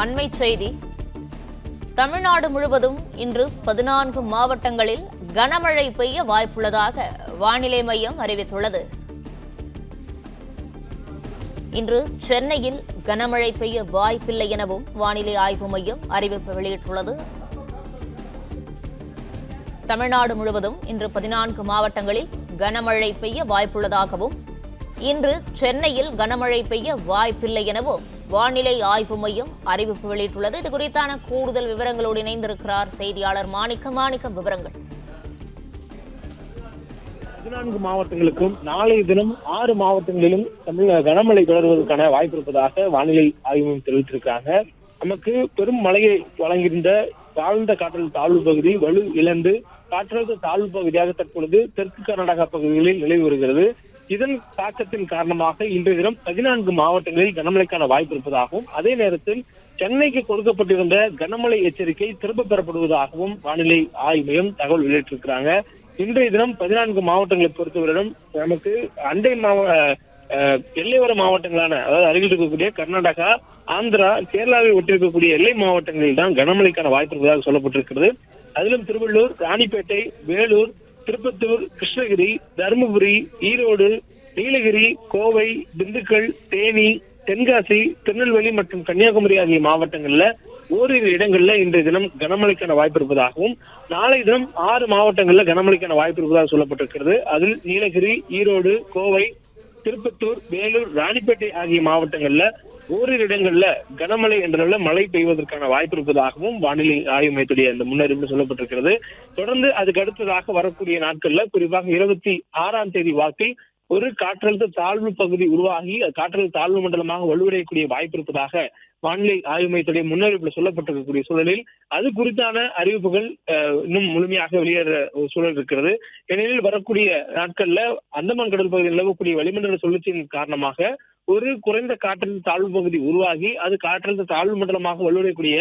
அண்மைச் செய்தி. தமிழ்நாடு முழுவதும் இன்று 14 மாவட்டங்களில் கனமழை பெய்ய வாய்ப்புள்ளதாக வானிலை மையம் அறிவித்துள்ளது. இன்று சென்னையில் கனமழை பெய்ய வாய்ப்பில்லை எனவும் வானிலை ஆய்வு மையம் அறிவிப்பு வெளியிட்டுள்ளது. தமிழ்நாடு முழுவதும் இன்று 14 மாவட்டங்களில் கனமழை பெய்ய வாய்ப்புள்ளதாகவும் இன்று சென்னையில் கனமழை பெய்ய வாய்ப்பில்லை எனவும் வானிலை ஆய்வு மையம் அறிவிப்பு வெளியிட்டுள்ளது. இது குறித்தான கூடுதல் விவரங்களோடு இணைந்திருக்கிறார் செய்தியாளர் மாணிக்கம். விவரங்கள். 14 மாவட்டங்களுக்கும் நாளைய தினம் 6 மாவட்டங்களிலும் கனமழை தொடர்வதற்கான வாய்ப்பு இருப்பதாக வானிலை ஆய்வு மையம் தெரிவித்திருக்கிறாங்க. நமக்கு பெரும் மழையை வழங்கியிருந்த தாழ்ந்த காற்றழுத்த தாழ்வு பகுதி வலு இழந்து காற்றழுத்த தாழ்வு பகுதியாக தற்பொழுது தெற்கு கர்நாடகா பகுதிகளில் நிலவி வருகிறது. இதன் தாக்கத்தின் காரணமாக இன்றைய தினம் 14 மாவட்டங்களில் கனமழைக்கான வாய்ப்பு இருப்பதாகவும் அதே நேரத்தில் சென்னைக்கு கொடுக்கப்பட்டிருந்த கனமழை எச்சரிக்கை திரும்ப பெறப்படுவதாகவும் வானிலை ஆய்வு மையம் தகவல் வெளியிட்டிருக்கிறாங்க. இன்றைய தினம் 14 மாவட்டங்களை பொறுத்தவரையிலும் நமக்கு அண்டை எல்லையோர மாவட்டங்களான அதாவது அருகில் இருக்கக்கூடிய கர்நாடகா, ஆந்திரா, கேரளாவை ஒட்டியிருக்கக்கூடிய எல்லை மாவட்டங்களில் தான் கனமழைக்கான வாய்ப்பு இருப்பதாக சொல்லப்பட்டிருக்கிறது. அதிலும் திருவள்ளூர், ராணிப்பேட்டை, வேலூர், திருப்பத்தூர், கிருஷ்ணகிரி, தருமபுரி, ஈரோடு, நீலகிரி, கோவை, திண்டுக்கல், தேனி, தென்காசி, திருநெல்வேலி மற்றும் கன்னியாகுமரி ஆகிய மாவட்டங்கள்ல ஓரிரு இடங்கள்ல இன்றைய தினம் கனமழைக்கான வாய்ப்பு இருப்பதாகவும் நாளை தினம் 6 மாவட்டங்கள்ல கனமழைக்கான வாய்ப்பு இருப்பதாக சொல்லப்பட்டிருக்கிறது. அதில் நீலகிரி, ஈரோடு, கோவை, திருப்பத்தூர், வேலூர், ராணிப்பேட்டை ஆகிய மாவட்டங்கள்ல ஓரிரு இடங்கள்ல கனமழை என்ற மழை பெய்வதற்கான வாய்ப்பு இருப்பதாகவும் வானிலை ஆய்வு மையத்துடைய இந்த முன்னறிவிப்பு சொல்லப்பட்டிருக்கிறது. தொடர்ந்து அதுக்கு அடுத்ததாக வரக்கூடிய நாட்கள்ல குறிப்பாக 26ஆம் தேதி வாக்கில் ஒரு காற்றழுத்த தாழ்வு பகுதி உருவாகி காற்றழுத்த தாழ்வு மண்டலமாக வலுவடையக்கூடிய வாய்ப்பு இருப்பதாக வானிலை ஆய்வு மையத்துடைய முன்னறிவிப்புல சொல்லப்பட்டிருக்கக்கூடிய சூழலில் அது குறித்தான அறிவிப்புகள் இன்னும் முழுமையாக வெளியேற சூழல் இருக்கிறது. ஏனெனில் வரக்கூடிய நாட்கள்ல அந்தமான் கடல் பகுதியில் நிலவக்கூடிய வளிமண்டல சுழற்சியின் காரணமாக ஒரு குறைந்த காற்றழுத்த தாழ்வு பகுதி உருவாகி அது காற்றழுத்த தாழ்வு மண்டலமாக வலுவடையக்கூடிய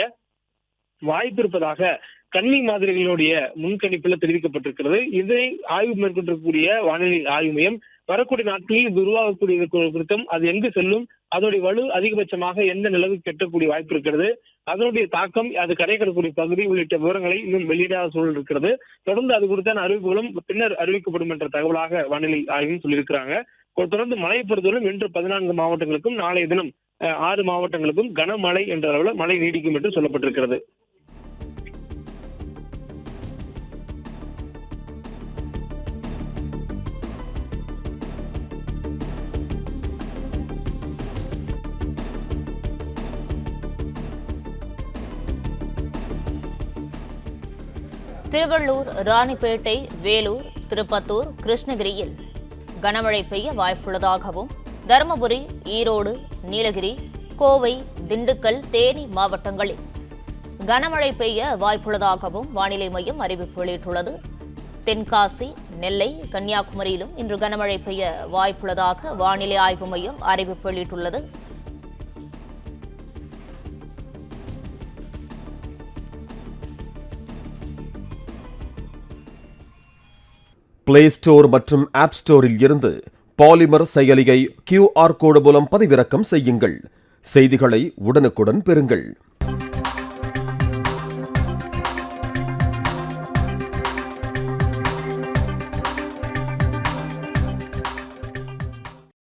வாய்ப்பு இருப்பதாக கன்னி மாதிரிகளுடைய முன்கணிப்புல தெரிவிக்கப்பட்டிருக்கிறது. இதை ஆய்வு மேற்கொண்டிருக்கக்கூடிய வானிலை ஆய்வு மையம் வரக்கூடிய நாட்களில் இது உருவாகக்கூடிய குறித்தும் அது எங்கு செல்லும், அதனுடைய வலு அதிகபட்சமாக எந்த நிலவுக்கு கெட்டக்கூடிய வாய்ப்பு இருக்கிறது, அதனுடைய தாக்கம் அது கரை கடக்கூடிய பகுதி உள்ளிட்ட விவரங்களை இன்னும் வெளியிடாத சூழல் இருக்கிறது. தொடர்ந்து அது குறித்தான அறிவிப்புகளும் பின்னர் அறிவிக்கப்படும் என்ற தகவலாக வானிலை ஆய்வும் சொல்லியிருக்கிறாங்க. தொடர்ந்து மழை பொறுத்தவரை இன்று 14 மாவட்டங்களுக்கும் நாளைய தினம் 6 மாவட்டங்களுக்கும் கனமழை என்ற அளவில் மழை நீடிக்கும் என்று சொல்லப்பட்டிருக்கிறது. திருவள்ளூர், ராணிப்பேட்டை, வேலூர், திருப்பத்தூர், கிருஷ்ணகிரியில் கனமழை பெய்ய வாய்ப்புள்ளதாகவும் தருமபுரி, ஈரோடு, நீலகிரி, கோவை, திண்டுக்கல், தேனி மாவட்டங்களில் கனமழை பெய்ய வாய்ப்புள்ளதாகவும் வானிலை மையம் அறிவிப்பு வெளியிட்டுள்ளது. தென்காசி, நெல்லை, கன்னியாகுமரியிலும் இன்று கனமழை பெய்ய வாய்ப்புள்ளதாக வானிலை ஆய்வு மையம் அறிவிப்பு வெளியிட்டுள்ளது. பிளே ஸ்டோர் மற்றும் ஆப் ஸ்டோரில் இருந்து பாலிமர் செயலியை QR கோடு மூலம் பதிவிறக்கம் செய்யுங்கள். செய்திகளை உடனுக்குடன் பெறுங்கள்.